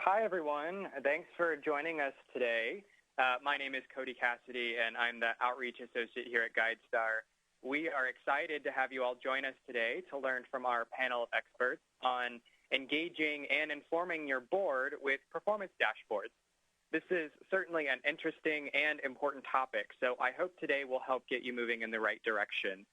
Hi, everyone. Thanks for joining us today. My name is Cody Cassidy, and I'm the Outreach Associate here at GuideStar. We are excited to have you all join us today to learn from our panel of experts on engaging and informing your board with performance dashboards. This is certainly an interesting and important topic, so I hope today will help get you moving in the right direction.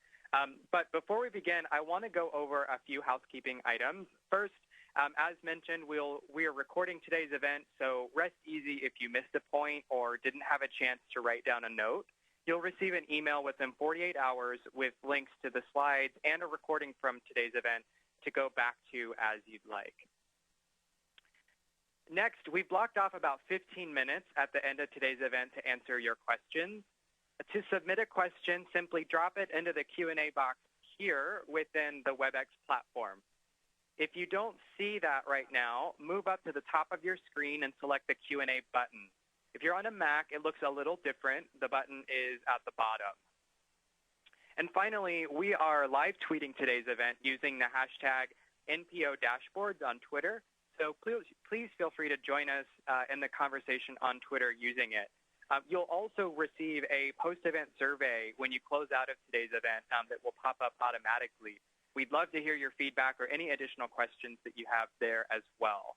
But before we begin, I want to go over a few housekeeping items. First, as mentioned, we are recording today's event, so rest easy if you missed a point or didn't have a chance to write down a note. You'll receive an email within 48 hours with links to the slides and a recording from today's event to go back to as you'd like. Next, we've blocked off about 15 minutes at the end of today's event to answer your questions. To submit a question, simply drop it into the Q&A box here within the WebEx platform. If you don't see that right now, move up to the top of your screen and select the Q&A button. If you're on a Mac, it looks a little different. The button is at the bottom. And finally, we are live tweeting today's event using the hashtag NPO Dashboards on Twitter. So please feel free to join us in the conversation on Twitter using it. You'll also receive a post-event survey when you close out of today's event that will pop up automatically. We'd love to hear your feedback or any additional questions that you have there as well.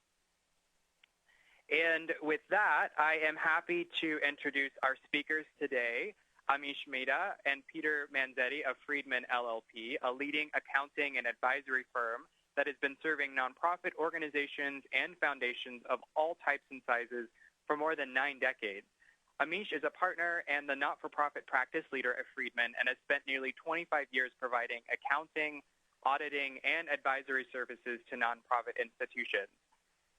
And with that, I am happy to introduce our speakers today, Amish Mehta and Peter Manzetti of Friedman LLP, a leading accounting and advisory firm that has been serving nonprofit organizations and foundations of all types and sizes for more than 9 decades. Amish is a partner and the not-for-profit practice leader at Friedman and has spent nearly 25 years providing accounting, auditing, and advisory services to nonprofit institutions.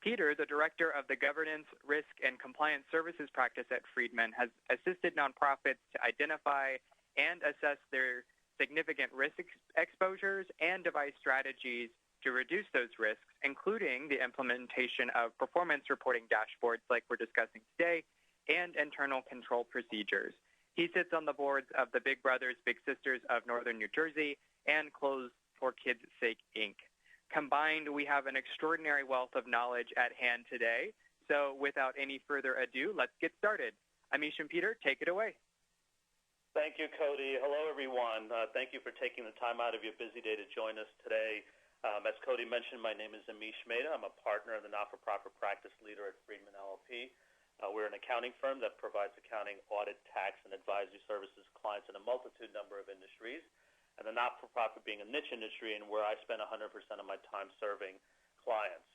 Peter, the director of the Governance, Risk, and Compliance Services practice at Friedman, has assisted nonprofits to identify and assess their significant risk exposures and devise strategies to reduce those risks, including the implementation of performance reporting dashboards like we're discussing today, and internal control procedures. He sits on the boards of the Big Brothers Big Sisters of Northern New Jersey and Clothes for Kids' Sake, Inc. Combined, we have an extraordinary wealth of knowledge at hand today. So without any further ado, let's get started. Amish and Peter, take it away. Thank you, Cody. Hello, everyone. Thank you for taking the time out of your busy day to join us today. As Cody mentioned, my name is Amish Mehta. I'm a partner and the not-for-profit practice leader at Friedman LLP. We're an accounting firm that provides accounting, audit, tax, and advisory services to clients in a multitude number of industries, and the not-for-profit being a niche industry and where I spend 100% of my time serving clients.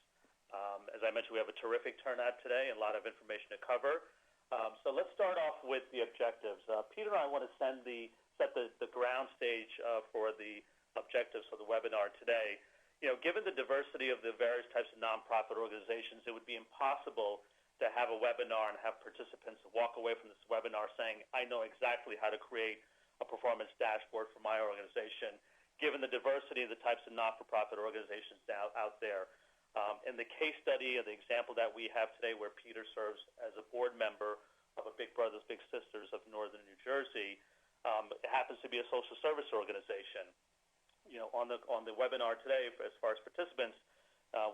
As I mentioned, we have a terrific turnout today and a lot of information to cover. So let's start off with the objectives. Peter and I want to set the ground stage for the objectives for the webinar today. You know, given the diversity of the various types of nonprofit organizations, it would be impossible to have a webinar and have participants walk away from this webinar saying, I know exactly how to create a performance dashboard for my organization, given the diversity of the types of not-for-profit organizations out there. In the case study of the example that we have today where Peter serves as a board member of a Big Brothers Big Sisters of Northern New Jersey, it happens to be a social service organization. You know, on the webinar today, as far as participants,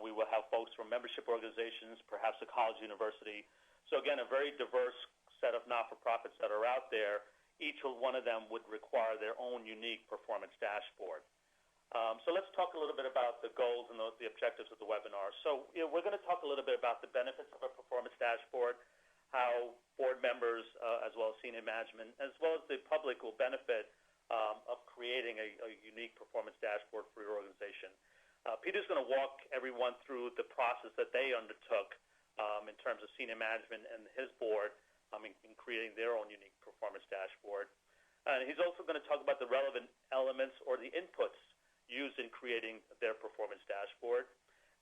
we will have folks from membership organizations, perhaps a college university. So again, a very diverse set of not-for-profits that are out there. Each one of them would require their own unique performance dashboard. So let's talk a little bit about the goals and the objectives of the webinar. So we're going to talk a little bit about the benefits of a performance dashboard, how board members, as well as senior management, as well as the public will benefit of creating a unique performance dashboard for your organization. Peter's going to walk everyone through the process that they undertook in terms of senior management and his board in creating their own unique performance dashboard. He's also going to talk about the relevant elements or the inputs used in creating their performance dashboard,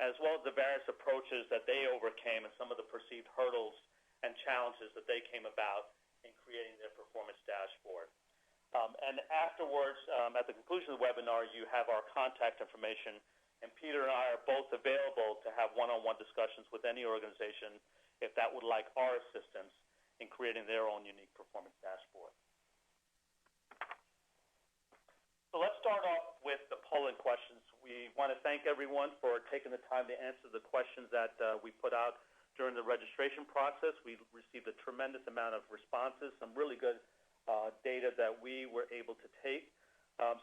as well as the various approaches that they overcame and some of the perceived hurdles and challenges that they came about in creating their performance dashboard. And afterwards, at the conclusion of the webinar, you have our contact information, and Peter and I are both available to have one-on-one discussions with any organization if that would like our assistance in creating their own unique performance dashboard. So let's start off with the polling questions. We want to thank everyone for taking the time to answer the questions that we put out During the registration process, we received a tremendous amount of responses, some really good data that we were able to take.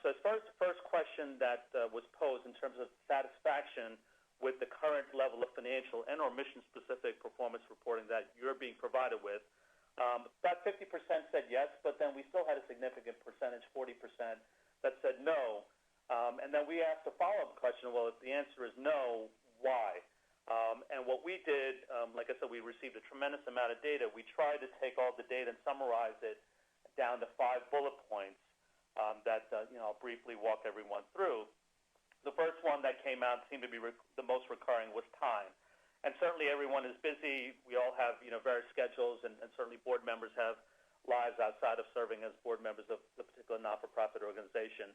So as far as the first question that was posed in terms of satisfaction with the current level of financial and or mission-specific performance reporting that you're being provided with, about 50% said yes, but then we still had a significant percentage, 40%, that said no. And then we asked a follow-up question, well, if the answer is no, why? And what we did, like I said, we received a tremendous amount of data. We tried to take all the data and summarize it down to 5 bullet points that I'll briefly walk everyone through. The first one that came out seemed to be the most recurring was time. And certainly everyone is busy. We all have various schedules, and certainly board members have lives outside of serving as board members of the particular not-for-profit organization.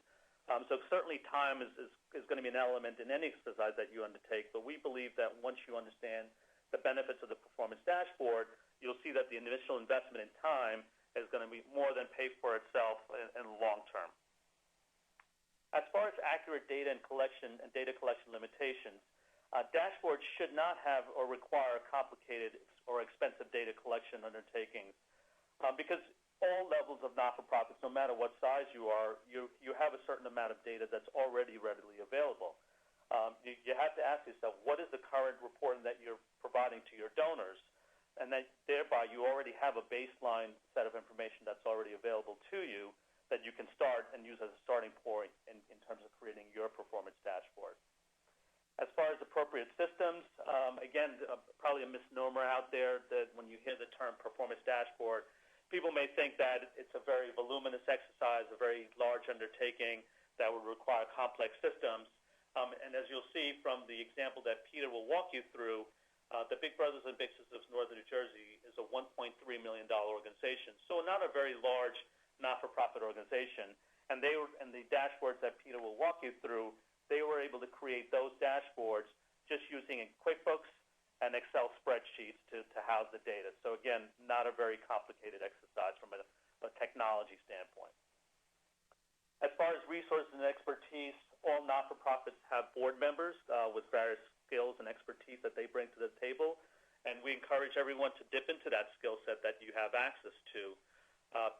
So certainly time is going to be an element in any exercise that you undertake, but we believe that once you understand the benefits of the performance dashboard, you'll see that the initial investment in time is going to be more than pay for itself in the long term. As far as accurate data and data collection limitations, dashboards should not have or require complicated or expensive data collection undertakings because all levels of not-for-profits, no matter what size you are, you have a certain amount of data that's already readily available. You have to ask yourself, what is the current reporting that you're providing to your donors? And then thereby you already have a baseline set of information that's already available to you that you can start and use as a starting point in terms of creating your performance dashboard. As far as appropriate systems, again, probably a misnomer out there that when you hear the term performance dashboard, people may think that it's a very voluminous exercise, a very large undertaking that would require complex systems. And as you'll see from the example that Peter will walk you through, the Big Brothers and Big Sisters of Northern New Jersey is a $1.3 million organization, so not a very large not-for-profit organization. And the dashboards that Peter will walk you through, they were able to create those dashboards just using QuickBooks and Excel spreadsheets to house the data. So again, not a very complicated exercise from a technology standpoint. As far as resources and expertise, all not-for-profits have board members with various skills and expertise that they bring to the table, and we encourage everyone to dip into that skill set that you have access to.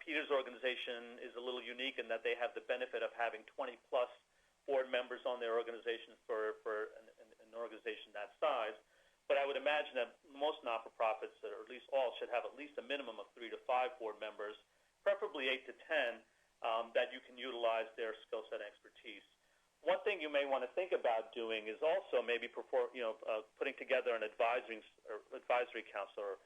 Peter's organization is a little unique in that they have the benefit of having 20-plus board members on their organization for an organization that size. But I would imagine that most not-for-profits, or at least all, should have at least a minimum of 3 to 5 board members, preferably 8 to 10, that you can utilize their skill set and expertise. One thing you may want to think about doing is also maybe putting together an advisory counselor,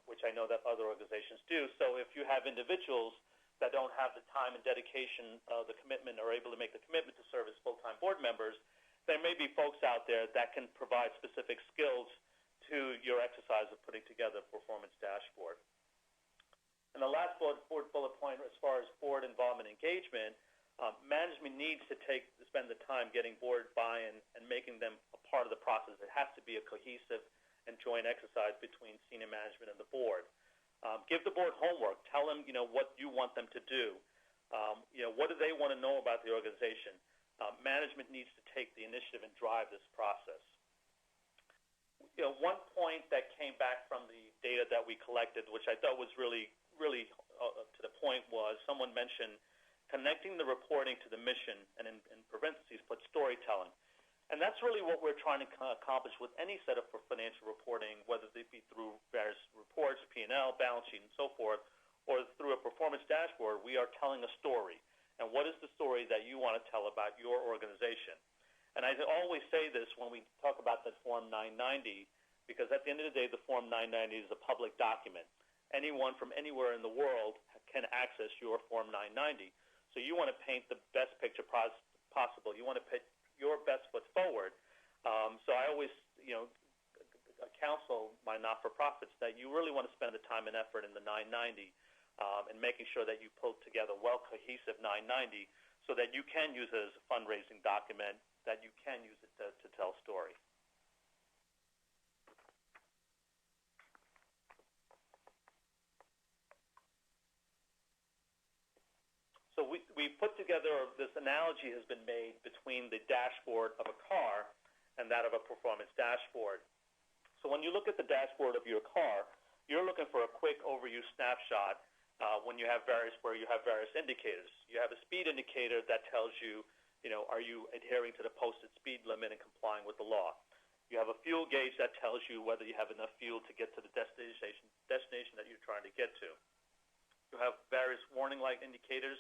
which I know that other organizations do. So if you have individuals that don't have the time and dedication, the commitment, or able to make the commitment to serve as full-time board members, there may be folks out there that can provide specific skills to your exercise of putting together a performance dashboard. And the last bullet point, as far as board involvement engagement, management needs to spend the time getting board buy-in and making them a part of the process. It has to be a cohesive and joint exercise between senior management and the board. Give the board homework. Tell them, what you want them to do. What do they want to know about the organization? Management needs to take the initiative and drive this process. One point that came back from the data that we collected, which I thought was really to the point, was someone mentioned connecting the reporting to the mission, and in parentheses put storytelling. And that's really what we're trying to accomplish with any set of financial reporting, whether it be through various reports, P&L, balance sheet, and so forth, or through a performance dashboard. We are telling a story. And what is the story that you want to tell about your organization? And I always say this when we talk about the Form 990, because at the end of the day, the Form 990 is a public document. Anyone from anywhere in the world can access your Form 990. So you want to paint the best picture possible. You want to put your best foot forward. So I always, counsel my not-for-profits that you really want to spend the time and effort in the 990 and making sure that you pull together cohesive 990 so that you can use it as a fundraising document, that you can use it to tell a story. So we put together, this analogy has been made between the dashboard of a car and that of a performance dashboard. So when when you look at the dashboard of your car, you're looking for a quick overview snapshot when you have various indicators. You have a speed indicator that tells you, are you adhering to the posted speed limit and complying with the law? You have a fuel gauge that tells you whether you have enough fuel to get to the destination that you're trying to get to. You have various warning light indicators,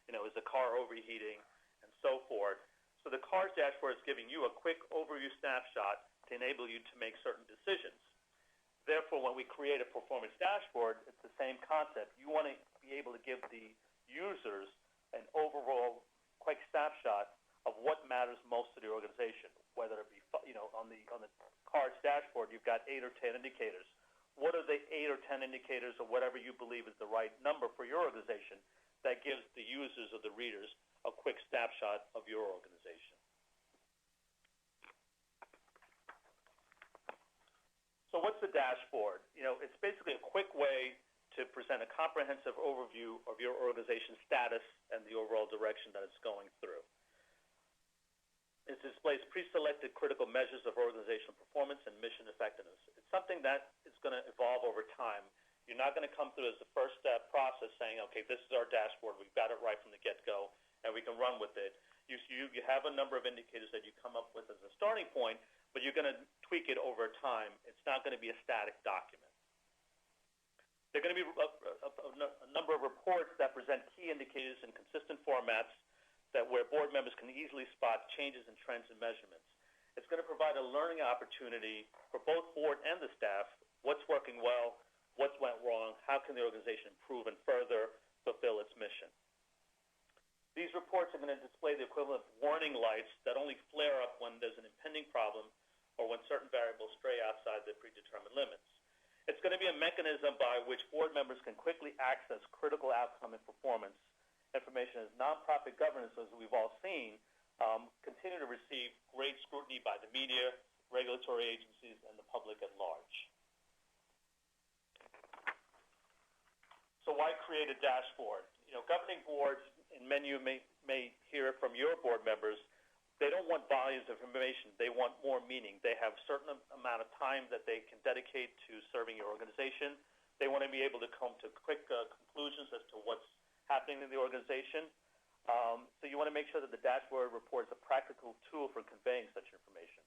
is the car overheating, and so forth. So the car's dashboard is giving you a quick overview snapshot to enable you to make certain decisions. Therefore, when we create a performance dashboard, it's the same concept. You want to be able to give the users an overall quick snapshot of what matters most to the organization, whether it be, on the car's dashboard, you've got 8 or 10 indicators. What are the 8 or 10 indicators or whatever you believe is the right number for your organization that gives the users or the readers a quick snapshot of your organization? So what's the dashboard? It's basically a quick way to present a comprehensive overview of your organization's status and the overall direction that it's going through. It displays pre-selected critical measures of organizational performance and mission effectiveness. It's something that is going to evolve over time. You're not going to come through as the first step process saying, okay, this is our dashboard, we've got it right from the get-go, and we can run with it. You have a number of indicators that you come up with as a starting point, but you're going to tweak it over time. It's not going to be a static document. There are going to be a number of reports that present key indicators in consistent formats where board members can easily spot changes in trends and measurements. It's going to provide a learning opportunity for both board and the staff, what's working well, what's went wrong, how can the organization improve and further fulfill its mission. These reports are going to display the equivalent of warning lights that only flare up when there's an impending problem or when certain variables stray outside the predetermined limits. It's going to be a mechanism by which board members can quickly access critical outcome and performance information as nonprofit governance, as we've all seen, continue to receive great scrutiny by the media, regulatory agencies, and the public at large. So why create a dashboard? Governing boards, and many of you may hear it from your board members, they don't want volumes of information. They want more meaning. They have a certain amount of time that they can dedicate to serving your organization. They want to be able to come to quick conclusions as to what's happening in the organization. So you want to make sure that the dashboard report is a practical tool for conveying such information.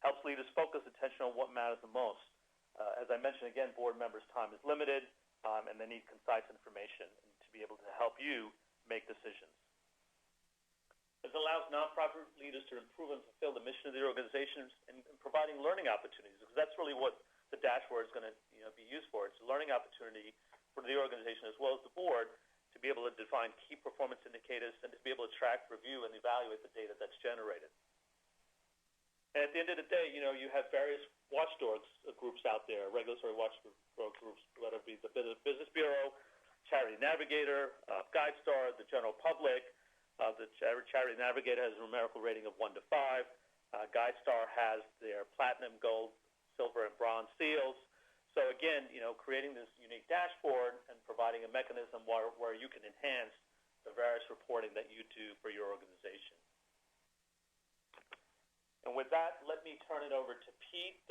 Helps leaders focus attention on what matters the most. As I mentioned again, board members' time is limited, and they need concise information to be able to help you make decisions. This allows nonprofit leaders to improve and fulfill the mission of the organizations and providing learning opportunities, because that's really what the dashboard is going to be used for. It's a learning opportunity for the organization as well as the board to be able to define key performance indicators and to be able to track, review, and evaluate the data that's generated. And at the end of the day, you have various watchdog groups out there, regulatory watchdog groups, whether it be the Business Bureau, Charity Navigator, GuideStar, the general public. The Charity Navigator has a numerical rating of 1 to 5. GuideStar has their platinum, gold, silver, and bronze seals. So again, creating this unique dashboard and providing a mechanism where you can enhance the various reporting that you do for your organization. And with that, let me turn it over to Pete,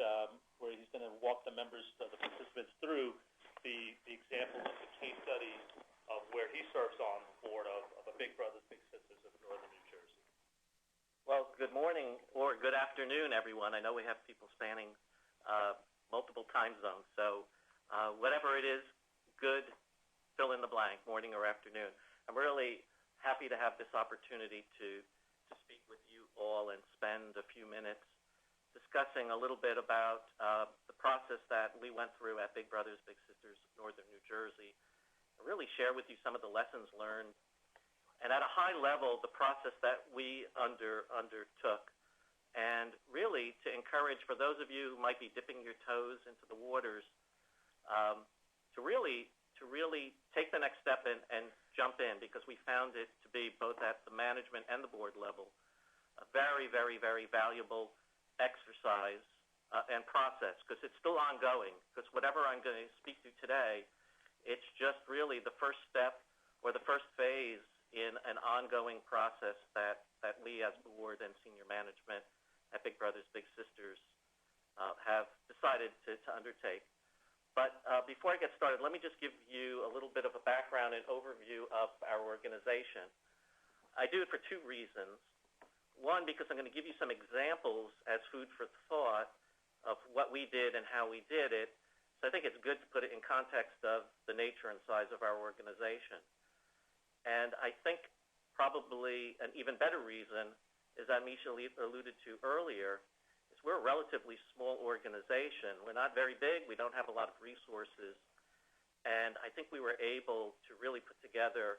where he's going to walk the participants through the examples of the case studies of where he serves on the board of a Big Brothers Big Sisters of Northern New Jersey. Well, good morning or good afternoon, everyone. I know we have people spanning multiple time zones, so whatever it is, good, fill in the blank, morning or afternoon. I'm really happy to have this opportunity to speak with you all and spend a few minutes discussing a little bit about the process that we went through at Big Brothers Big Sisters Northern New Jersey, and really share with you some of the lessons learned, and at a high level, the process that we undertook. And really to encourage, for those of you who might be dipping your toes into the waters, to really take the next step and jump in, because we found it to be, both at the management and the board level, a very, very, very valuable exercise and process, because it's still ongoing. Because whatever I'm going to speak to today, it's just really the first step or the first phase in an ongoing process that we as board and senior management at Big Brothers Big Sisters have decided to undertake. But before I get started, let me just give you a little bit of a background and overview of our organization. I do it for two reasons. One, because I'm going to give you some examples as food for thought of what we did and how we did it. So I think it's good to put it in context of the nature and size of our organization. And I think probably an even better reason is that Misha alluded to earlier, we're a relatively small organization. We're not very big. We don't have a lot of resources. And I think we were able to really put together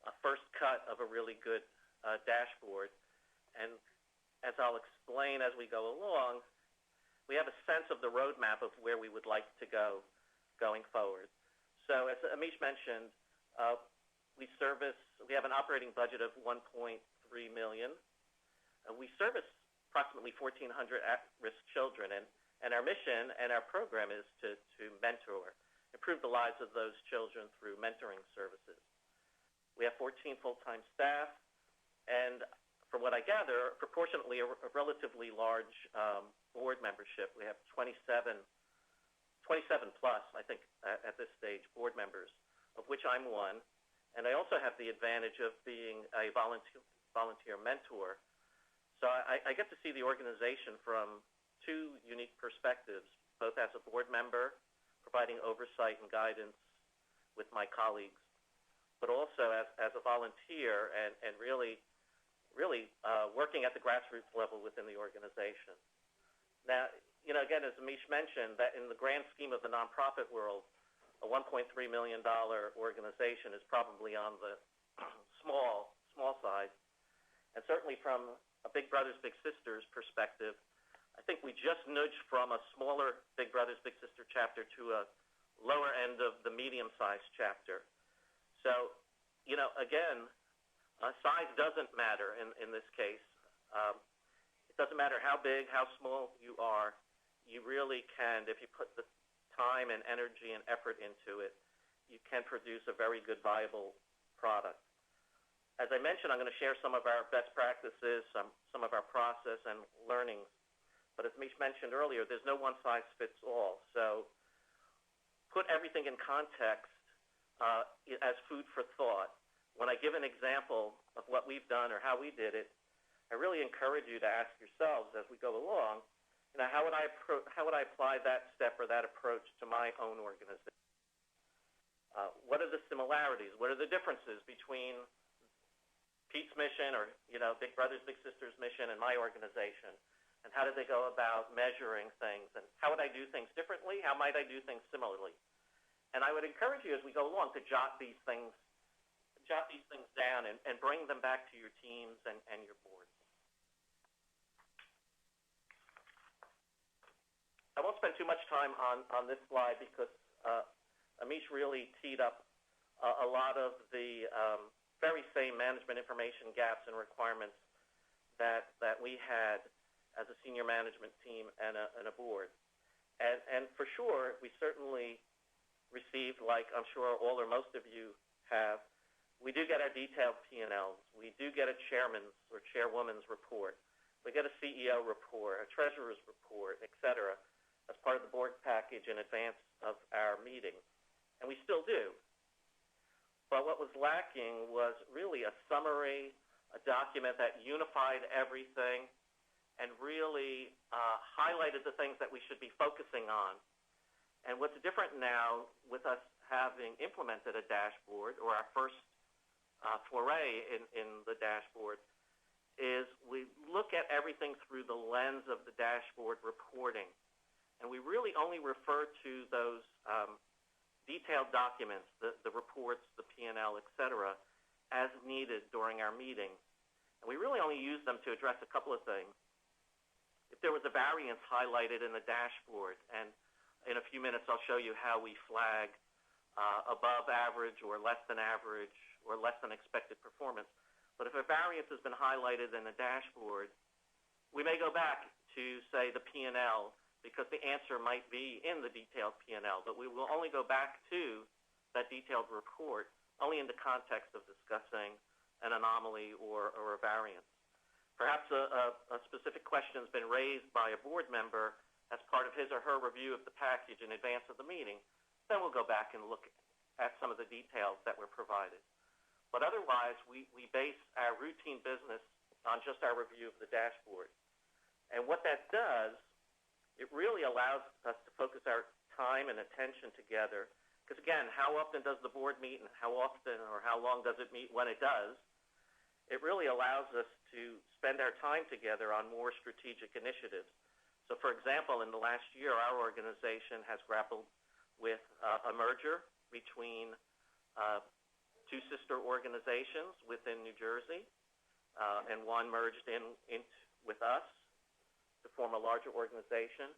a first cut of a really good dashboard. And as I'll explain as we go along, we have a sense of the roadmap of where we would like to go going forward. So as Amish mentioned, we have an operating budget of $1.3 million. We service approximately 1,400 at-risk children, and our mission and our program is to improve the lives of those children through mentoring services. We have 14 full-time staff, and from what I gather, proportionately a relatively large board membership. We have 27 plus, I think, at this stage, board members, of which I'm one, and I also have the advantage of being a volunteer mentor. So I get to see the organization from two unique perspectives, both as a board member, providing oversight and guidance with my colleagues, but also as a volunteer and really working at the grassroots level within the organization. Now, again, as Amish mentioned, that in the grand scheme of the nonprofit world, a $1.3 million organization is probably on the small side, and certainly from a Big Brothers Big Sisters perspective, I think we just nudged from a smaller Big Brothers Big Sister chapter to a lower end of the medium-sized chapter. So, again, size doesn't matter in this case. It doesn't matter how big, how small you are. You really can, if you put the time and energy and effort into it, you can produce a very good, viable product. As I mentioned, I'm going to share some of our best practices, some of our process and learnings. But as Mish mentioned earlier, there's no one-size-fits-all. So put everything in context as food for thought. When I give an example of what we've done or how we did it, I really encourage you to ask yourselves as we go along, how would I apply that step or that approach to my own organization? What are the similarities? What are the differences between Pete's mission or, Big Brothers Big Sisters mission and my organization? And how did they go about measuring things? And how would I do things differently? How might I do things similarly? And I would encourage you as we go along to jot these things down and bring them back to your teams and your boards. I won't spend too much time on this slide because Amish really teed up a lot of the very same management information gaps and requirements that we had as a senior management team and a board. And for sure, we certainly received, like I'm sure all or most of you have, we do get our detailed P&Ls. We do get a chairman's or chairwoman's report. We get a CEO report, a treasurer's report, et cetera, as part of the board package in advance of our meeting. And we still do. But what was lacking was really a summary, a document that unified everything and really highlighted the things that we should be focusing on. And what's different now with us having implemented a dashboard, or our first foray in the dashboard, is we look at everything through the lens of the dashboard reporting. And we really only refer to those detailed documents, the reports, the P&L, et cetera, as needed during our meeting. And we really only use them to address a couple of things. If there was a variance highlighted in the dashboard, and in a few minutes I'll show you how we flag above average or less than average or less than expected performance. But if a variance has been highlighted in the dashboard, we may go back to, say, the P&L, because the answer might be in the detailed P&L, but we will only go back to that detailed report only in the context of discussing an anomaly or a variance. Perhaps a specific question has been raised by a board member, as part of his or her review of the package in advance of the meeting, then we'll go back and look at some of the details that were provided. But otherwise, we base our routine business on just our review of the dashboard. And what that does, it really allows us to focus our time and attention together. Because again, how often does the board meet and how often or how long does it meet when it does? It really allows us to spend our time together on more strategic initiatives. So for example, in the last year, our organization has grappled with a merger between two sister organizations within New Jersey, and one merged in with us to form a larger organization.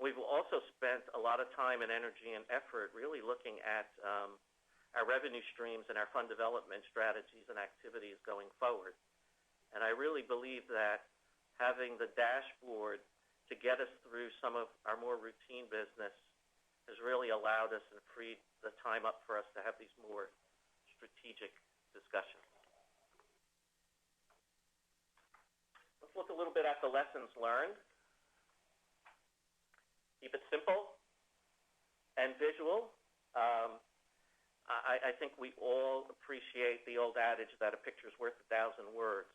We've also spent a lot of time and energy and effort really looking at our revenue streams and our fund development strategies and activities going forward. And I really believe that having the dashboard to get us through some of our more routine business has really allowed us and freed the time up for us to have these more strategic discussions. Let's look a little bit at the lessons learned. Keep it simple and visual. I think we all appreciate the old adage that a picture's worth 1,000 words,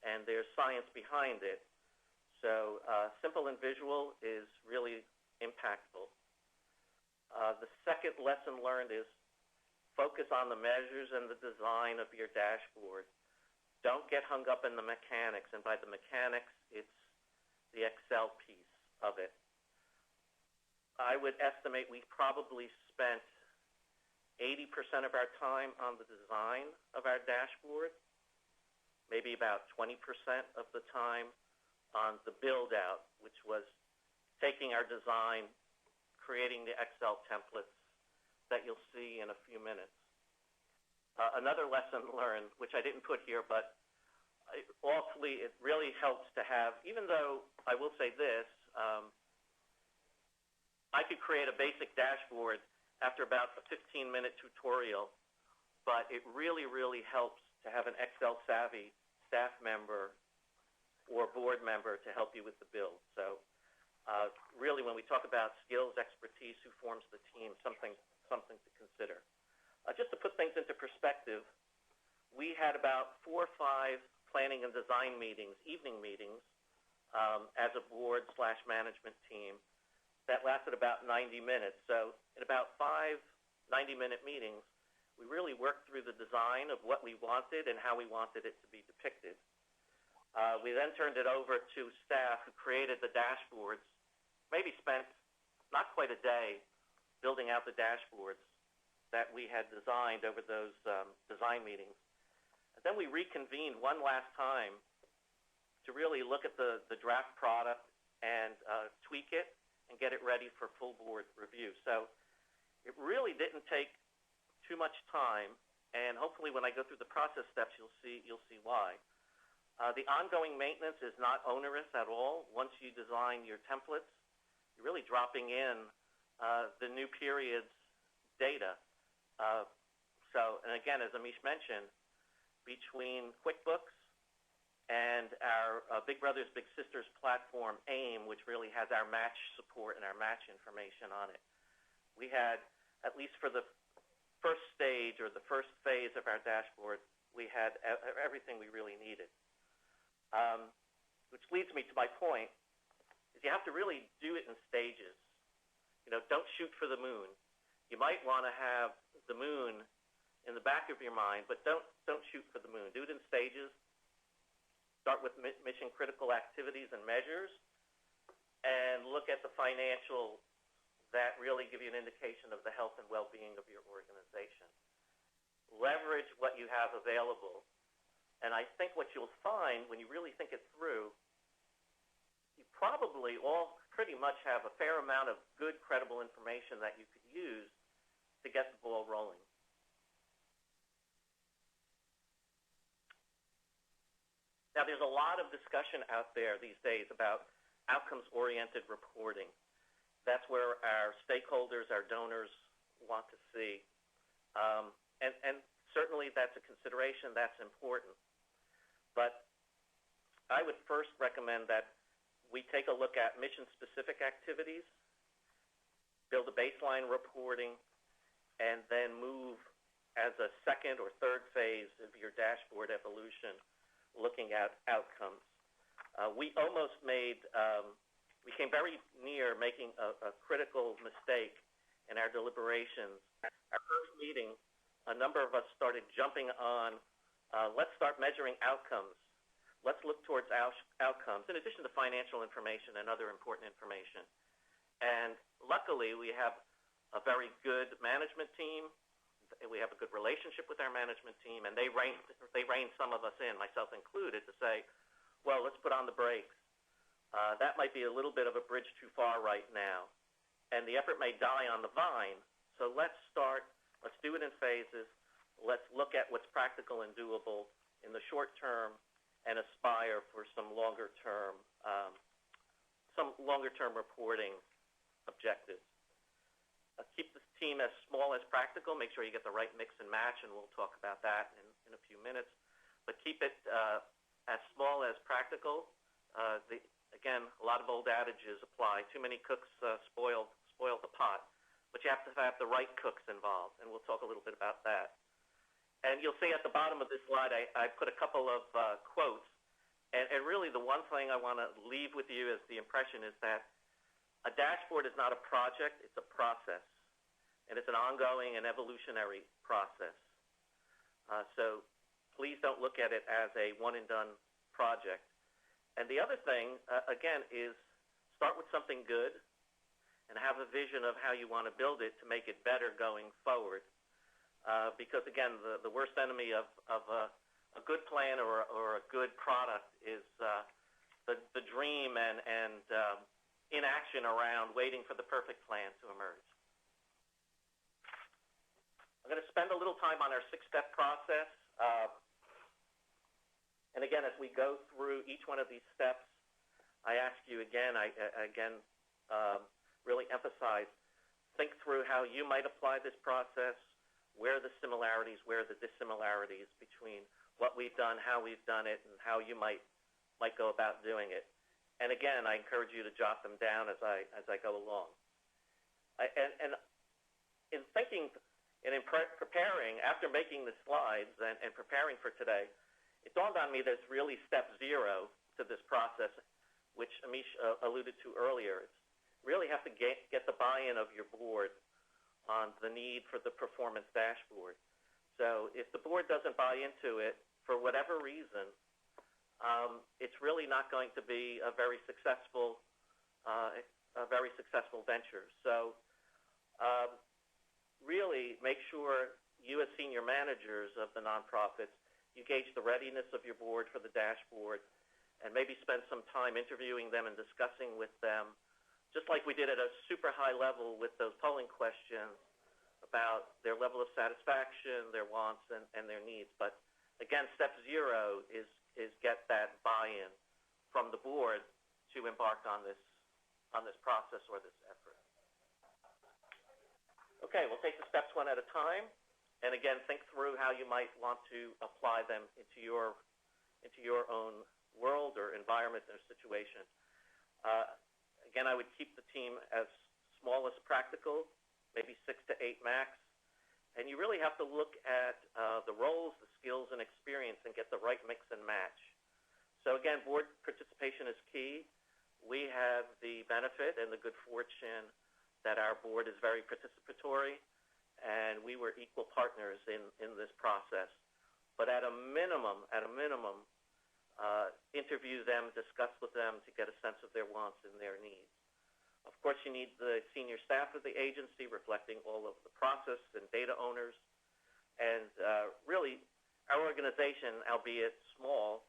and there's science behind it. So simple and visual is really impactful. The second lesson learned is focus on the measures and the design of your dashboard. Don't get hung up in the mechanics, and by the mechanics, it's the Excel piece of it. I would estimate we probably spent 80% of our time on the design of our dashboard, maybe about 20% of the time on the build-out, which was taking our design, creating the Excel templates that you'll see in a few minutes. Another lesson learned, which I didn't put here, but awfully it really helps to have, even though I will say this, I could create a basic dashboard after about a 15-minute tutorial, but it really, really helps to have an Excel-savvy staff member or board member to help you with the build. So really, when we talk about skills, expertise, who forms the team, something to consider. Just to put things into perspective, we had about 4 or 5 planning and design meetings, evening meetings, as a board/management team that lasted about 90 minutes. So in about 5 90-minute meetings, we really worked through the design of what we wanted and how we wanted it to be depicted. We then turned it over to staff who created the dashboards, maybe spent not quite a day building out the dashboards that we had designed over those design meetings. And then we reconvened one last time to really look at the draft product and tweak it and get it ready for full board review. So it really didn't take too much time, and hopefully when I go through the process steps, you'll see why. The ongoing maintenance is not onerous at all. Once you design your templates, you're really dropping in the new period's data. And again, as Amish mentioned, between QuickBooks and our Big Brothers Big Sisters platform, AIM, which really has our match support and our match information on it, we had, at least for the first stage or the first phase of our dashboard, we had everything we really needed. Which leads me to my point, is you have to really do it in stages. You know, don't shoot for the moon. You might want to have the moon in the back of your mind, but don't shoot for the moon. Do it in stages. Start with mission critical activities and measures, and look at the financials that really give you an indication of the health and well-being of your organization. Leverage what you have available. And I think what you'll find when you really think it through, you probably all pretty much have a fair amount of good, credible information that you could use to get the ball rolling. Now, there's a lot of discussion out there these days about outcomes-oriented reporting. That's where our stakeholders, our donors want to see. And certainly that's a consideration, that's important. But I would first recommend that we take a look at mission-specific activities, build a baseline reporting, and then move as a second or third phase of your dashboard evolution, looking at outcomes. We almost we came very near making a critical mistake in our deliberations. Our first meeting, a number of us started jumping on, let's start measuring outcomes. Let's look towards outcomes, in addition to financial information and other important information. And luckily, we have a very good management team. We have a good relationship with our management team, and they reined some of us in, myself included, to say, well, let's put on the brakes. That might be a little bit of a bridge too far right now, and the effort may die on the vine. So let's do it in phases. Let's look at what's practical and doable in the short term and aspire for some longer-term reporting objectives. Keep the team as small as practical. Make sure you get the right mix and match, and we'll talk about that in a few minutes. But keep it as small as practical. Again, a lot of old adages apply. Too many cooks spoil the pot. But you have to have the right cooks involved, and we'll talk a little bit about that. And you'll see at the bottom of this slide, I put a couple of quotes. And really the one thing I want to leave with you as the impression is that a dashboard is not a project, it's a process. And it's an ongoing and evolutionary process. So please don't look at it as a one-and-done project. And the other thing, again, is start with something good and have a vision of how you want to build it to make it better going forward. Because, again, the worst enemy of a good plan or a good product is the dream and inaction around waiting for the perfect plan to emerge. I'm going to spend a little time on our six-step process. And, again, as we go through each one of these steps, I ask you again, really emphasize, think through how you might apply this process. Where are the similarities, where are the dissimilarities between what we've done, how we've done it, and how you might go about doing it. And again, I encourage you to jot them down as I go along. And in thinking and in preparing, after making the slides and preparing for today, it dawned on me there's really step zero to this process, which Amish alluded to earlier. It's really have to get the buy-in of your board on the need for the performance dashboard. So if the board doesn't buy into it for whatever reason, it's really not going to be a very successful venture. So really make sure you as senior managers of the nonprofits, you gauge the readiness of your board for the dashboard, and maybe spend some time interviewing them and discussing with them, just like we did at a super high level with those polling questions about their level of satisfaction, their wants, and their needs. But again, step zero is get that buy-in from the board to embark on this process or this effort. Okay, we'll take the steps one at a time, and again, think through how you might want to apply them into your own world or environment or situation. Again, I would keep the team as small as practical, maybe 6 to 8 max. And you really have to look at the roles, the skills, and experience and get the right mix and match. So again, board participation is key. We have the benefit and the good fortune that our board is very participatory, and we were equal partners in this process. But at a minimum, interview them, discuss with them to get a sense of their wants and their needs. Of course, you need the senior staff of the agency reflecting all of the process and data owners. And really, our organization, albeit small,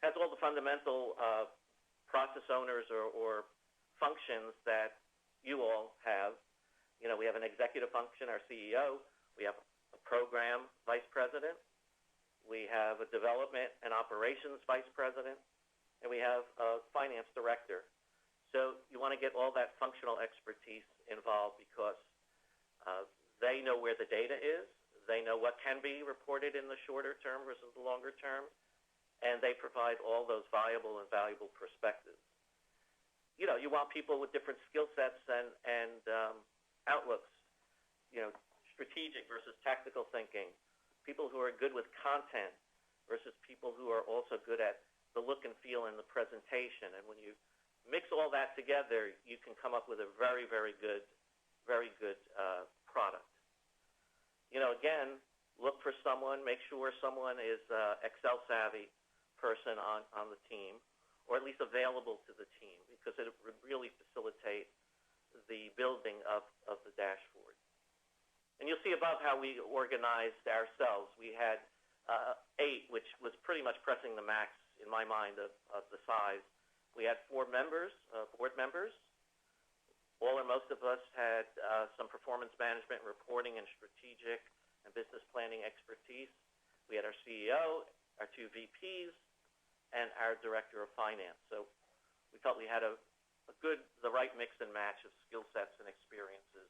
has all the fundamental process owners or functions that you all have. You know, we have an executive function, our CEO. We have a program vice president. We have a development and operations vice president, and we have a finance director. So you want to get all that functional expertise involved because they know where the data is, they know what can be reported in the shorter term versus the longer term, and they provide all those viable and valuable perspectives. you want people with different skill sets and outlooks, strategic versus tactical thinking, people who are good with content versus people who are also good at the look and feel in the presentation. And when you mix all that together, you can come up with a very, very good product. Again, look for someone, make sure someone is Excel savvy person on the team, or at least available to the team, because it would really facilitate the building of the dashboard. And you'll see above how we organized ourselves. We had 8, which was pretty much pressing the max in my mind of the size. We had 4 members, board members. All or most of us had some performance management, reporting, and strategic and business planning expertise. We had our CEO, our 2 VPs, and our director of finance. So we felt we had the right mix and match of skill sets and experiences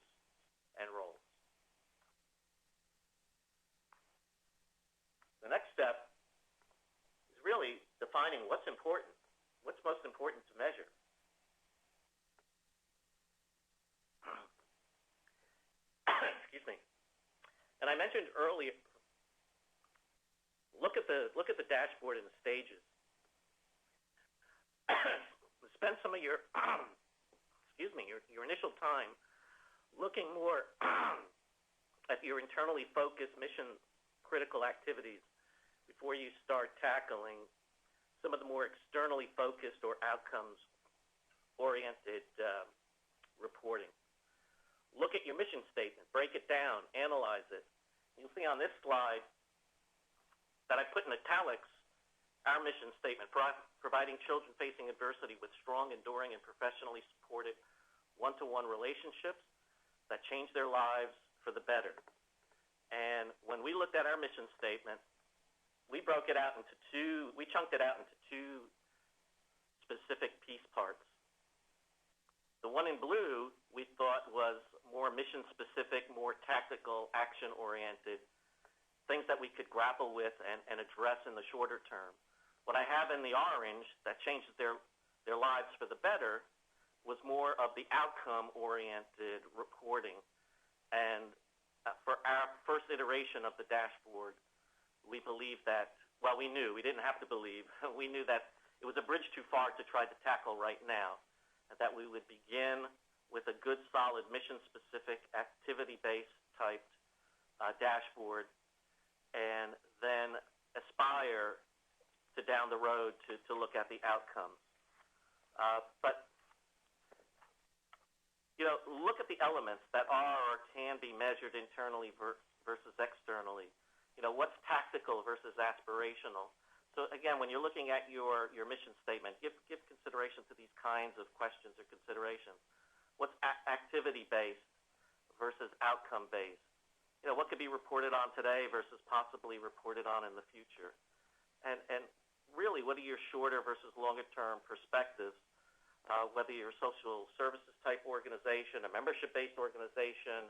and roles. The next step is really defining what's important, what's most important to measure. Excuse me. And I mentioned earlier, look at the dashboard and the stages. Spend some of your your initial time looking more at your internally focused mission critical activities before you start tackling some of the more externally focused or outcomes oriented reporting. Look at your mission statement, break it down, analyze it. You'll see on this slide that I put in italics our mission statement, providing children facing adversity with strong, enduring, and professionally supported one-to-one relationships that change their lives for the better. And when we looked at our mission statement, we broke it out into we chunked it out into 2 specific piece parts. The one in blue we thought was more mission-specific, more tactical, action-oriented, things that we could grapple with and address in the shorter term. What I have in the orange that changes their lives for the better was more of the outcome-oriented reporting. And for our first iteration of the dashboard, we believed that, well, we didn't have to believe, we knew that it was a bridge too far to try to tackle right now, and that we would begin with a good, solid, mission-specific, activity-based typed dashboard, and then aspire to down the road to look at the outcomes. But look at the elements that are or can be measured internally versus externally. What's tactical versus aspirational? So again, when you're looking at your mission statement, give consideration to these kinds of questions or considerations. What's activity-based versus outcome-based? What could be reported on today versus possibly reported on in the future? And really, what are your shorter versus longer-term perspectives? Whether you're a social services type organization, a membership-based organization,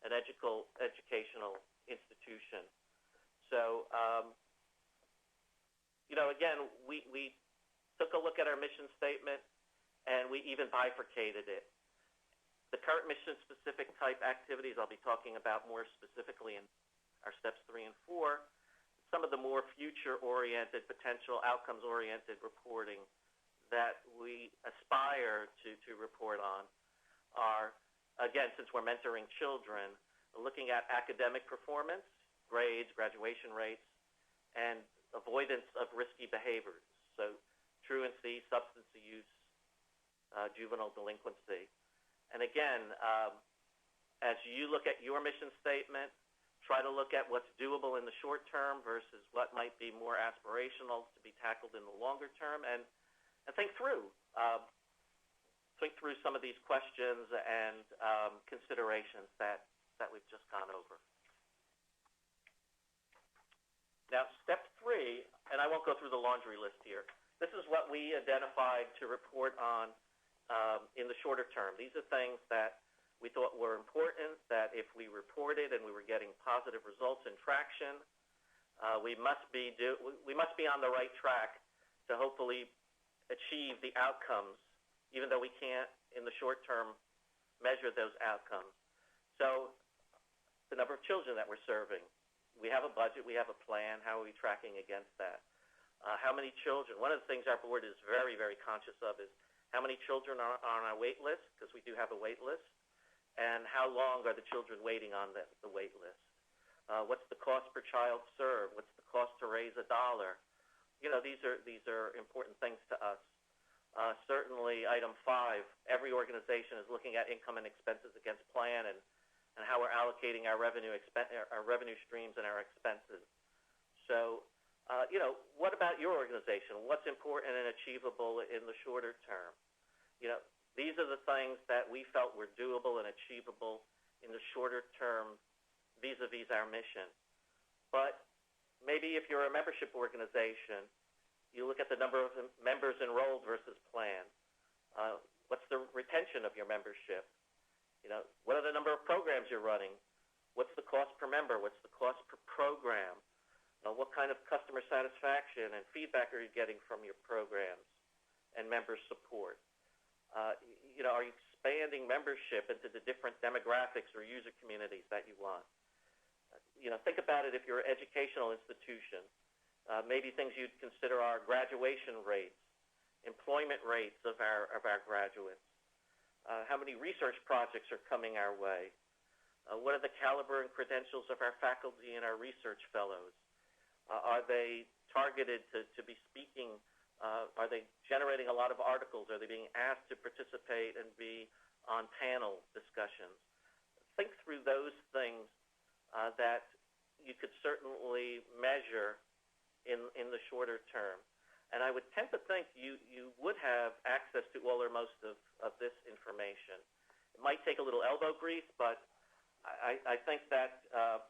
an educational institution. So, again, we took a look at our mission statement, and we even bifurcated it. The current mission-specific type activities I'll be talking about more specifically in our steps 3 and 4. Some of the more future-oriented, potential outcomes-oriented reporting that we aspire to report on are, again, since we're mentoring children, looking at academic performance, grades, graduation rates, and avoidance of risky behaviors. So truancy, substance use, juvenile delinquency. And again, as you look at your mission statement, try to look at what's doable in the short term versus what might be more aspirational to be tackled in the longer term, and think through some of these questions and considerations that we've just gone over. Now, step 3, and I won't go through the laundry list here. This is what we identified to report on in the shorter term. These are things that we thought were important, that if we reported and we were getting positive results and traction, we must be on the right track to hopefully achieve the outcomes even though we can't, in the short term, measure those outcomes. So the number of children that we're serving. We have a budget. We have a plan. How are we tracking against that? How many children? One of the things our board is very, very conscious of is how many children are on our wait list, because we do have a wait list, and how long are the children waiting on the wait list? What's the cost per child served? What's the cost to raise $1? These are important things to us. Certainly, item 5, every organization is looking at income and expenses against plan and how we're allocating our revenue streams and our expenses. So, what about your organization? What's important and achievable in the shorter term? These are the things that we felt were doable and achievable in the shorter term vis-a-vis our mission. But maybe if you're a membership organization, you look at the number of members enrolled versus plan. What's the retention of your membership? What are the number of programs you're running? What's the cost per member? What's the cost per program? What kind of customer satisfaction and feedback are you getting from your programs and member support? Are you expanding membership into the different demographics or user communities that you want? Think about it if you're an educational institution. Maybe things you'd consider are graduation rates, employment rates of our graduates. How many research projects are coming our way? What are the caliber and credentials of our faculty and our research fellows? Are they targeted to be speaking? Are they generating a lot of articles? Are they being asked to participate and be on panel discussions? Think through those things that you could certainly measure in the shorter term. And I would tend to think you would have access to all or most of this information. It might take a little elbow grease, but I think that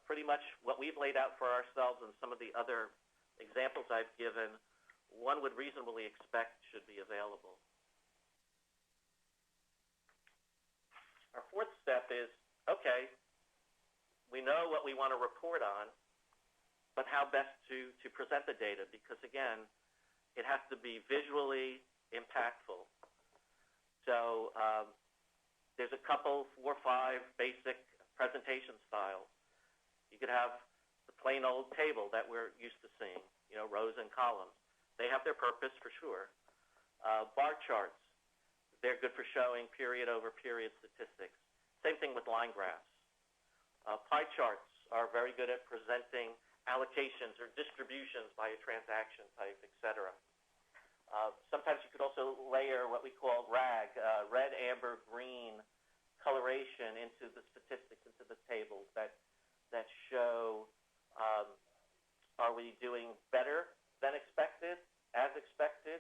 pretty much what we've laid out for ourselves and some of the other examples I've given, one would reasonably expect should be available. Our fourth step is, okay, we know what we want to report on, but how best to present the data, because again, it has to be visually impactful. So there's a couple, 4 or 5 basic presentation styles. You could have the plain old table that we're used to seeing, rows and columns. They have their purpose for sure. Bar charts, they're good for showing period over period statistics. Same thing with line graphs. Pie charts are very good at presenting allocations or distributions by a transaction type, et cetera. Sometimes you could also layer what we call RAG, red, amber, green coloration into the statistics, into the tables that show are we doing better than expected, as expected,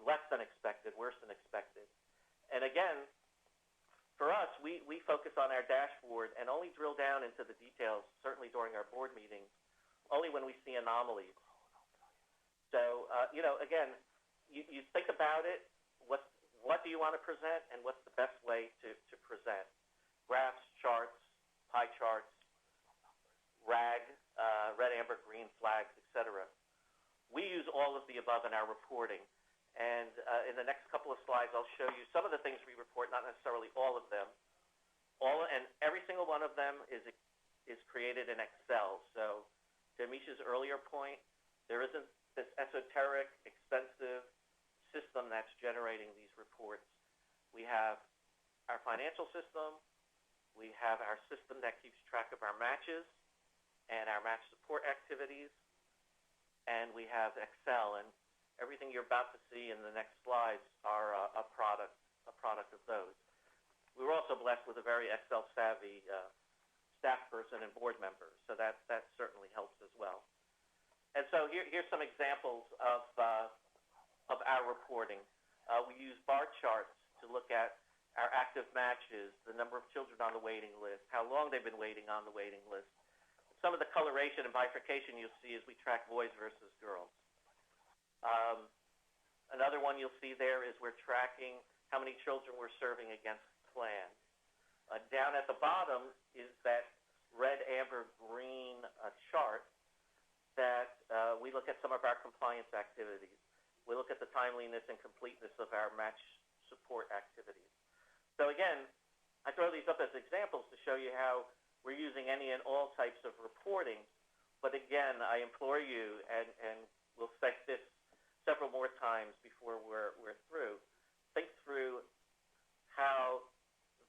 less than expected, worse than expected. And again, for us, we focus on our dashboard and only drill down into the details, certainly during our board meetings, only when we see anomalies. So, again, you think about it, what do you want to present and what's the best way to present? Graphs, charts, pie charts, RAG, red, amber, green flags, et cetera. We use all of the above in our reporting. And in the next couple of slides, I'll show you some of the things we report, not necessarily all of them. And every single one of them is created in Excel. So to Amisha's earlier point, there isn't this esoteric, expensive system that's generating these reports. We have our financial system. We have our system that keeps track of our matches and our match support activities. And we have Excel. And everything you're about to see in the next slides are a product of those. We were also blessed with a very Excel-savvy staff person and board members, so that certainly helps as well. And so here's some examples of our reporting. We use bar charts to look at our active matches, the number of children on the waiting list, how long they've been waiting on the waiting list. Some of the coloration and bifurcation you'll see as we track boys versus girls. Another one you'll see there is we're tracking how many children we're serving against plan. Down at the bottom is that red, amber, green chart that we look at some of our compliance activities. We look at the timeliness and completeness of our match support activities. So again, I throw these up as examples to show you how we're using any and all types of reporting. But again, I implore you, and we'll say this several more times before we're through, think through how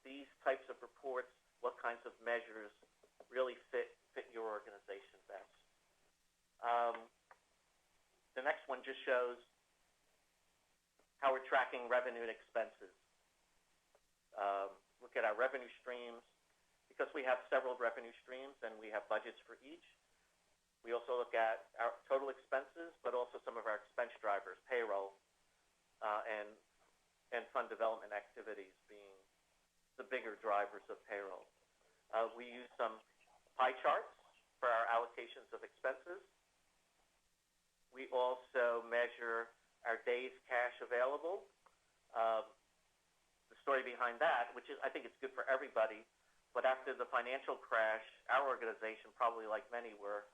these types of reports, what kinds of measures really fit your organization best. The next one just shows how we're tracking revenue and expenses. Look at our revenue streams. Because we have several revenue streams and we have budgets for each, we also look at our total expenses, but also some of our expense drivers, payroll, and fund development activities being the bigger drivers of payroll. We use some pie charts for our allocations of expenses. We also measure our days cash available. The story behind that, which is, I think it's good for everybody, but after the financial crash, our organization, probably like many, were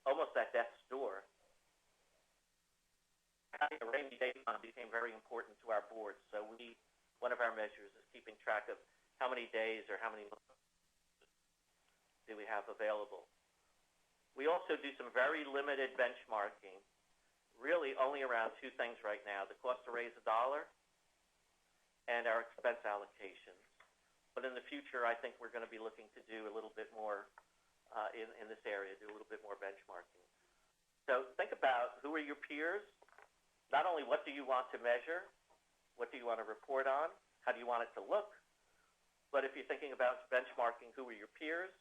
almost at death's door. Having a rainy day fund became very important to our board. So one of our measures is keeping track of how many days or how many months do we have available. We also do some very limited benchmarking, really only around two things right now: the cost to raise a dollar and our expense allocations. But in the future, I think we're going to be looking to do a little bit more in this area, do a little bit more benchmarking. So think about who are your peers. Not only what do you want to measure, what do you want to report on, how do you want it to look, but if you're thinking about benchmarking, who are your peers,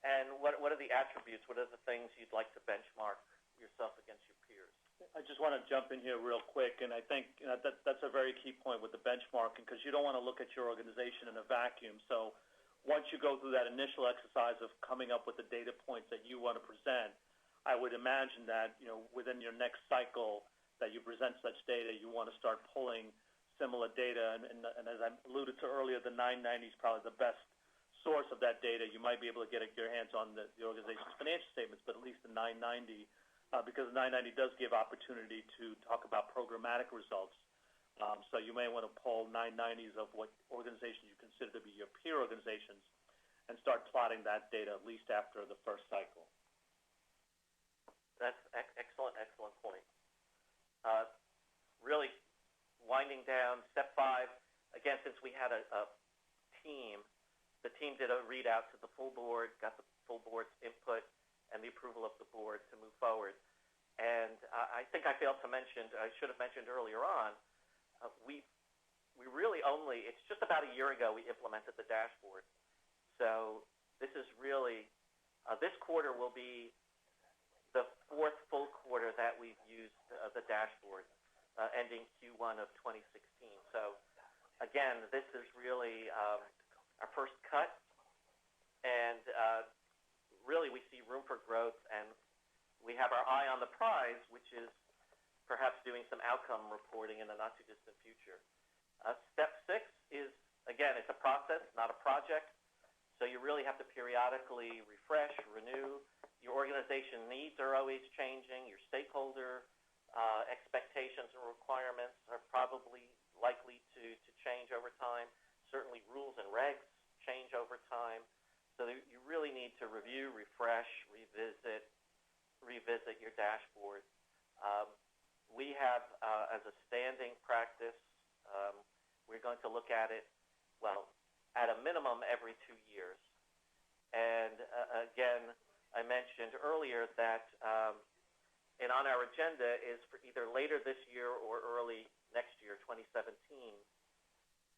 and what are the attributes, what are the things you'd like to benchmark yourself against your peers? I just want to jump in here real quick, and I think that's a very key point with the benchmarking, because you don't want to look at your organization in a vacuum. So once you go through that initial exercise of coming up with the data points that you want to present, I would imagine that within your next cycle that you present such data, you want to start pulling similar data. And as I alluded to earlier, the 990 is probably the best source of that data. You might be able to get your hands on the organization's financial statements, but at least the 990. Because 990 does give opportunity to talk about programmatic results. So you may want to pull 990s of what organizations you consider to be your peer organizations and start plotting that data at least after the first cycle. That's excellent point. Really winding down, step 5, again, since we had a team, the team did a readout to the full board, got the full board's input and the approval of the board to move forward. And I think I failed to mention, I should have mentioned earlier on, we really only, it's just about a year ago we implemented the dashboard. So this is really, this quarter will be the 4th full quarter that we've used the dashboard, ending Q1 of 2016. So again, this is really our first cut, and really we see room for growth, and we have our eye on the prize, which is perhaps doing some outcome reporting in the not-too-distant future. Step 6 is, again, it's a process, not a project, so you really have to periodically refresh, renew. Your organization needs are always changing. Your stakeholder expectations and requirements are probably likely to change over time. Certainly rules and regs change over time. So you really need to review, refresh, revisit your dashboard. We have, as a standing practice, we're going to look at it, well, at a minimum every 2 years. And again, I mentioned earlier that and on our agenda is for either later this year or early next year, 2017,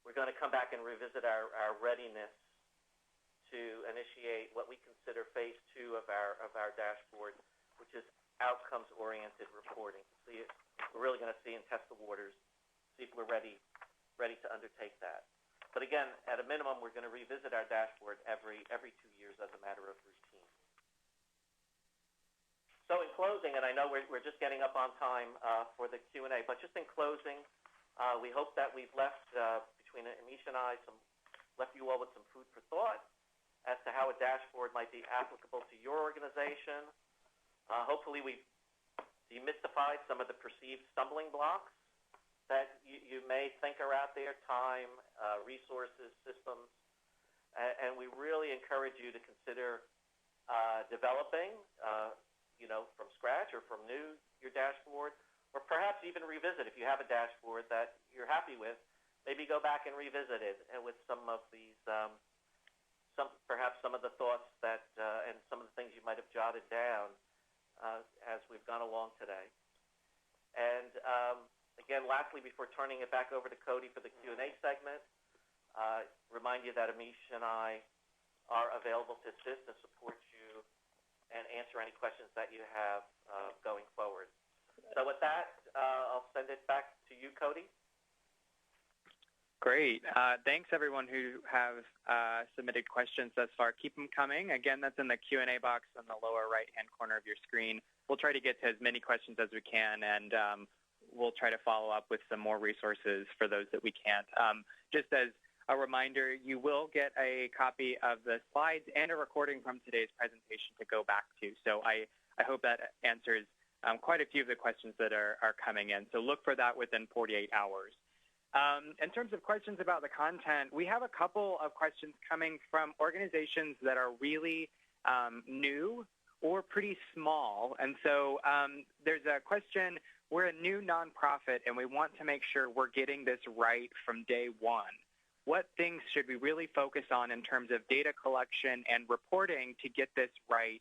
we're going to come back and revisit our readiness to initiate what we consider phase 2 of our dashboard, which is outcomes-oriented reporting. So we're really going to see and test the waters, see if we're ready to undertake that. But again, at a minimum, we're going to revisit our dashboard every 2 years as a matter of routine. So in closing, and I know we're just getting up on time for the Q&A, but just in closing, we hope that we've left, between Amish and I, left you all with some food for thought as to how a dashboard might be applicable to your organization. Hopefully we've demystified some of the perceived stumbling blocks that you may think are out there, time, resources, systems, and we really encourage you to consider developing, from scratch or from new, your dashboard, or perhaps even revisit if you have a dashboard that you're happy with. Maybe go back and revisit it with some of these, perhaps some of the thoughts that and some of the things you might have jotted down as we've gone along today. And again, lastly, before turning it back over to Cody for the Q&A segment, remind you that Amish and I are available to assist and support you and answer any questions that you have going forward. So with that, I'll send it back to you, Cody. Great. Thanks, everyone who have submitted questions thus far. Keep them coming. Again, that's in the Q&A box on the lower right-hand corner of your screen. We'll try to get to as many questions as we can, and we'll try to follow up with some more resources for those that we can't. Just as a reminder, you will get a copy of the slides and a recording from today's presentation to go back to. So I hope that answers quite a few of the questions that are coming in. So look for that within 48 hours. In terms of questions about the content, we have a couple of questions coming from organizations that are really new or pretty small. And so there's a question, we're a new nonprofit and we want to make sure we're getting this right from day one. What things should we really focus on in terms of data collection and reporting to get this right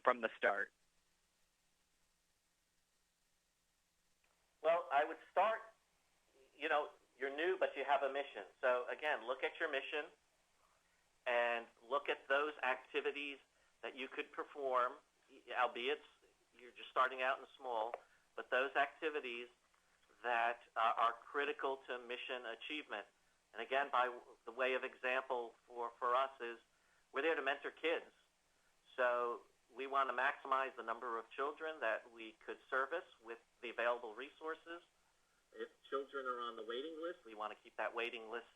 from the start? Well, I would start, you're new, but you have a mission. So again, look at your mission and look at those activities that you could perform, albeit you're just starting out in small, but those activities that are critical to mission achievement. And again, by the way of example for us is we're there to mentor kids. So we want to maximize the number of children that we could service with the available resources. If children are on the waiting list, we want to keep that waiting list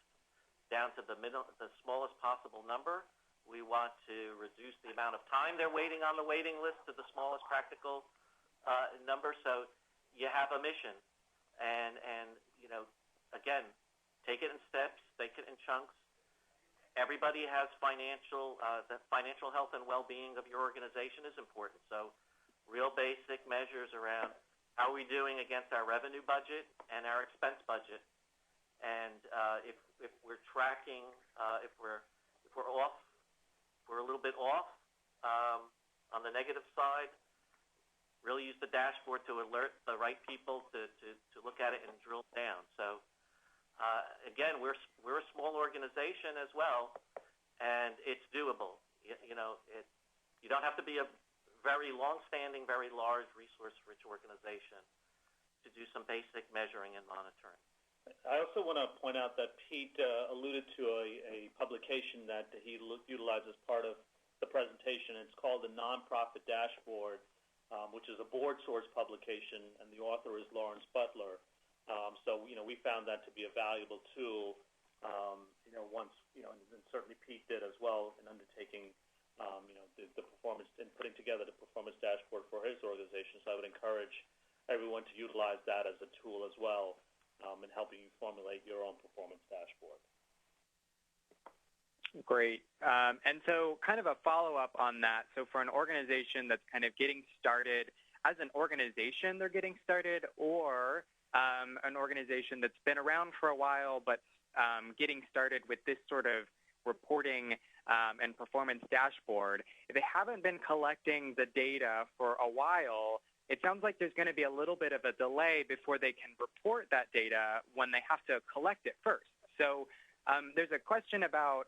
down to the smallest possible number. We want to reduce the amount of time they're waiting on the waiting list to the smallest practical number. So you have a mission. And again, take it in steps, take it in chunks. Everybody has the financial health and well-being of your organization is important. So real basic measures around how are we doing against our revenue budget and our expense budget. And if we're tracking, if we're off, if we're a little bit off on the negative side, really use the dashboard to alert the right people to look at it and drill down. So again, we're a small organization as well, and it's doable. You don't have to be a very long-standing, very large, resource-rich organization to do some basic measuring and monitoring. I also want to point out that Pete alluded to a publication that he utilized as part of the presentation. It's called the Nonprofit Dashboard, which is a board-sourced publication, and the author is Lawrence Butler. So we found that to be a valuable tool. And certainly Pete did as well in undertaking, the performance and putting together the performance dashboard for his organization. So I would encourage everyone to utilize that as a tool as well in helping you formulate your own performance dashboard. Great. And so kind of a follow-up on that. So for an organization that's kind of getting started, as an organization they're getting started, or an organization that's been around for a while but getting started with this sort of reporting and performance dashboard, if they haven't been collecting the data for a while, it sounds like there's going to be a little bit of a delay before they can report that data when they have to collect it first. So there's a question about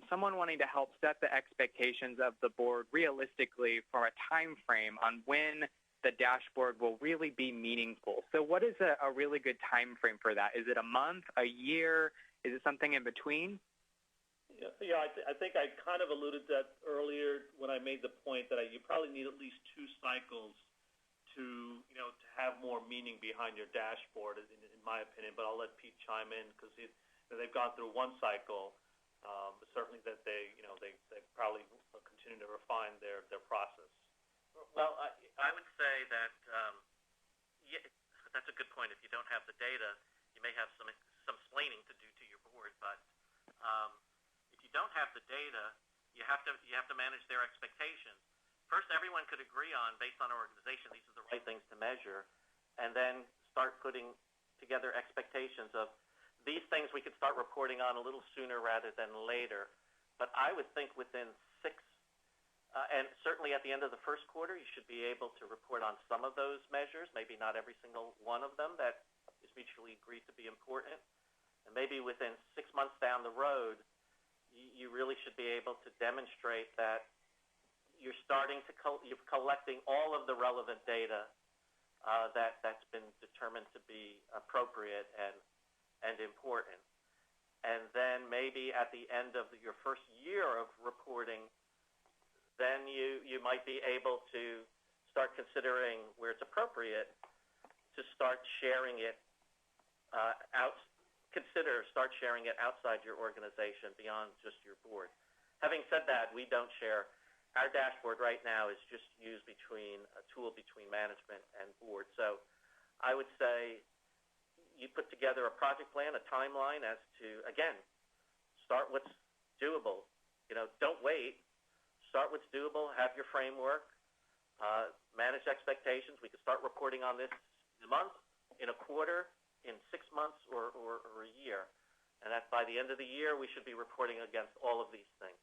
someone wanting to help set the expectations of the board realistically for a time frame on when the dashboard will really be meaningful. So what is a really good time frame for that? Is it a month, a year? Is it something in between? Yeah, I think I kind of alluded to that earlier when I made the point that you probably need at least 2 cycles to have more meaning behind your dashboard, in my opinion. But I'll let Pete chime in because they've gone through 1 cycle. But certainly that they probably will continue to refine their process. Well, I would say that that's a good point. If you don't have the data, you may have some explaining to do to your board. But if you don't have the data, you have to manage their expectations. First, everyone could agree on, based on our organization, these are the right things to measure, and then start putting together expectations of these things we could start reporting on a little sooner rather than later. But I would think within 6, and certainly at the end of the first quarter, you should be able to report on some of those measures, maybe not every single one of them that is mutually agreed to be important. And maybe within 6 months down the road, you really should be able to demonstrate that you're collecting all of the relevant data that's been determined to be appropriate and important. And then maybe at the end of your first year of reporting, then you might be able to start considering where it's appropriate to start sharing it start sharing it outside your organization beyond just your board. Having said that, we don't share. Our dashboard right now is just used a tool between management and board. So I would say you put together a project plan, a timeline as to, again, start what's doable. Don't wait. Start what's doable. Have your framework. Manage expectations. We could start reporting on this in a month, in a quarter, in 6 months, or a year. And that by the end of the year, we should be reporting against all of these things.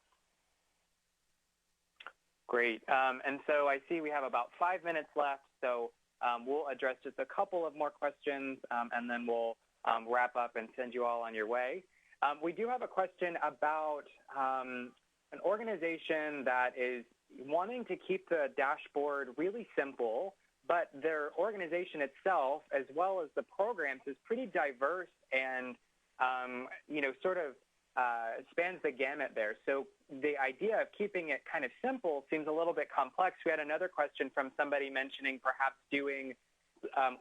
Great. And so I see we have about 5 minutes left, so we'll address just a couple of more questions, and then we'll wrap up and send you all on your way. We do have a question about an organization that is wanting to keep the dashboard really simple, but their organization itself, as well as the programs, is pretty diverse and, sort of spans the gamut there. So the idea of keeping it kind of simple seems a little bit complex. We had another question from somebody mentioning perhaps doing an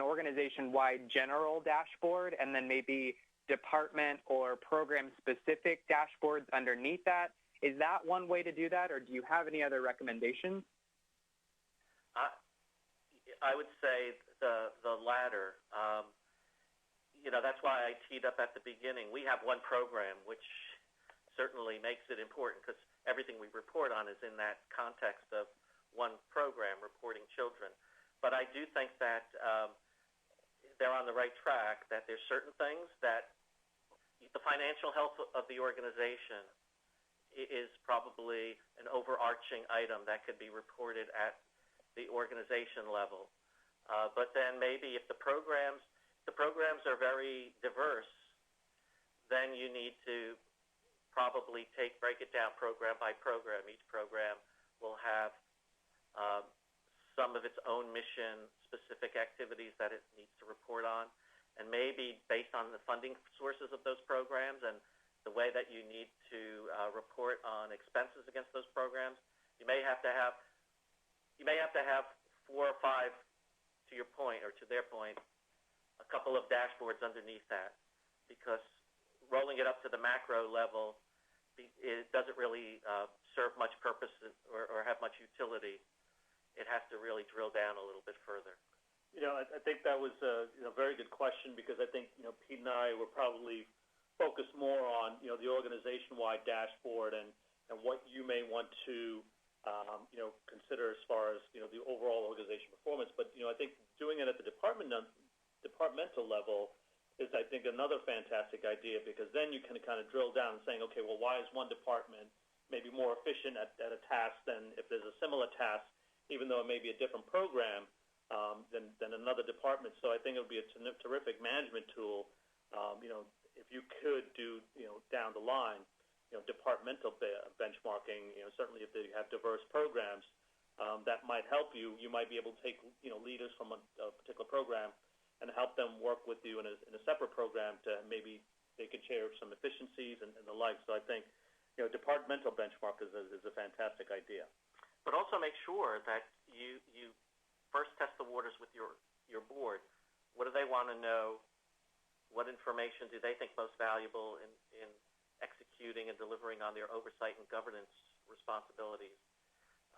organization-wide general dashboard and then maybe department or program-specific dashboards underneath that. Is that one way to do that, or do you have any other recommendations? I would say the latter. That's why I teed up at the beginning. We have one program, which certainly makes it important because everything we report on is in that context of one program, reporting children. But I do think that they're on the right track, that there's certain things that the financial health of the organization is probably an overarching item that could be reported at the organization level. But then maybe if the programs are very diverse, then you need to probably break it down program by program. Each program will have some of its own mission-specific activities that it needs to report on. And maybe based on the funding sources of those programs and the way that you need to report on expenses against those programs, you may have to have 4 or 5, to your point or to their point, a couple of dashboards underneath that, because rolling it up to the macro level, it doesn't really serve much purpose or have much utility. It has to really drill down a little bit further. I think that was a very good question, because I think Pete and I were probably focused more on the organization-wide dashboard and what you may want to consider as far as the overall organization performance. But I think doing it at the departmental level is, I think, another fantastic idea, because then you can kind of drill down and saying, okay, well, why is one department maybe more efficient at a task than if there's a similar task, even though it may be a different program than another department. So I think it would be a terrific management tool, if you could do down the line departmental benchmarking. Certainly if they have diverse programs, that might help you. You might be able to take leaders from a particular program and help them work with you in a separate program to maybe they could share some efficiencies and the like. So I think departmental benchmark is a fantastic idea. But also make sure that you first test the waters with your board. What do they want to know? What information do they think most valuable in executing and delivering on their oversight and governance responsibilities?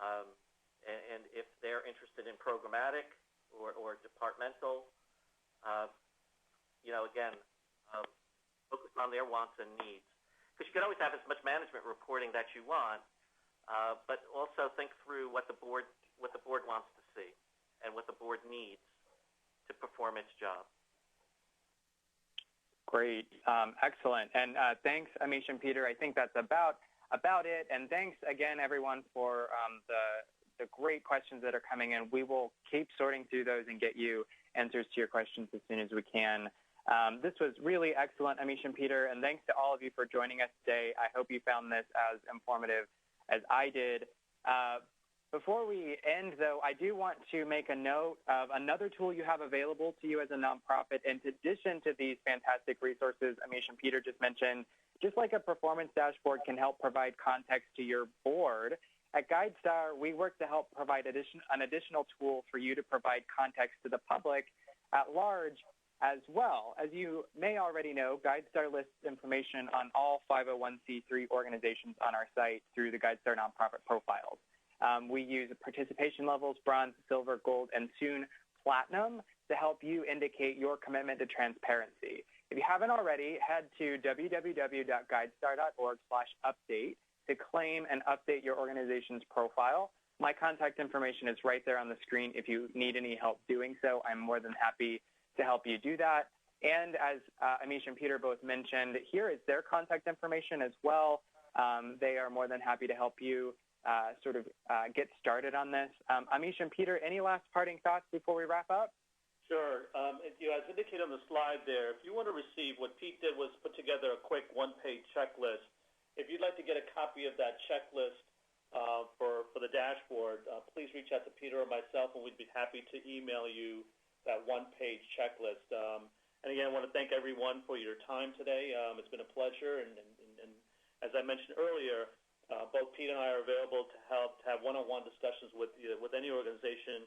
And if they're interested in programmatic or departmental. Again, focus on their wants and needs. Because you can always have as much management reporting that you want, but also think through what the board wants to see and what the board needs to perform its job. Great. Excellent. And thanks, Amish and Peter. I think that's about it. And thanks again, everyone, for the great questions that are coming in. We will keep sorting through those and get you answers to your questions as soon as we can. This was really excellent, Amish and Peter, and thanks to all of you for joining us today. I hope you found this as informative as I did. Before we end, though, I do want to make a note of another tool you have available to you as a nonprofit. In addition to these fantastic resources Amish and Peter just mentioned, just like a performance dashboard can help provide context to your board, at GuideStar, we work to help provide an additional tool for you to provide context to the public at large as well. As you may already know, GuideStar lists information on all 501c3 organizations on our site through the GuideStar nonprofit profiles. We use participation levels, bronze, silver, gold, and soon platinum to help you indicate your commitment to transparency. If you haven't already, head to www.guidestar.org/update to claim and update your organization's profile. My contact information is right there on the screen. If you need any help doing so, I'm more than happy to help you do that. And as Amish and Peter both mentioned, here is their contact information as well. They are more than happy to help you get started on this. Amish and Peter, any last parting thoughts before we wrap up? Sure. As indicated on the slide there, if you want to receive, what Pete did was put together a quick one-page checklist. If you'd like to get a copy of that checklist for the dashboard, please reach out to Peter or myself, and we'd be happy to email you that one-page checklist. And again, I want to thank everyone for your time today. It's been a pleasure, and as I mentioned earlier, both Pete and I are available to have one-on-one discussions with any organization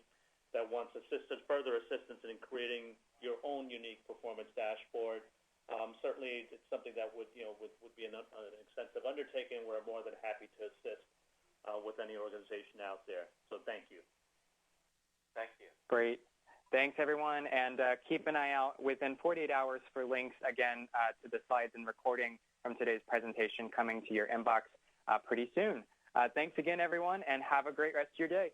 that wants further assistance in creating your own unique performance dashboard. Certainly, it's something that would be an extensive undertaking. We're more than happy to assist with any organization out there. So thank you. Thank you. Great. Thanks, everyone, and keep an eye out within 48 hours for links, again, to the slides and recording from today's presentation coming to your inbox pretty soon. Thanks again, everyone, and have a great rest of your day.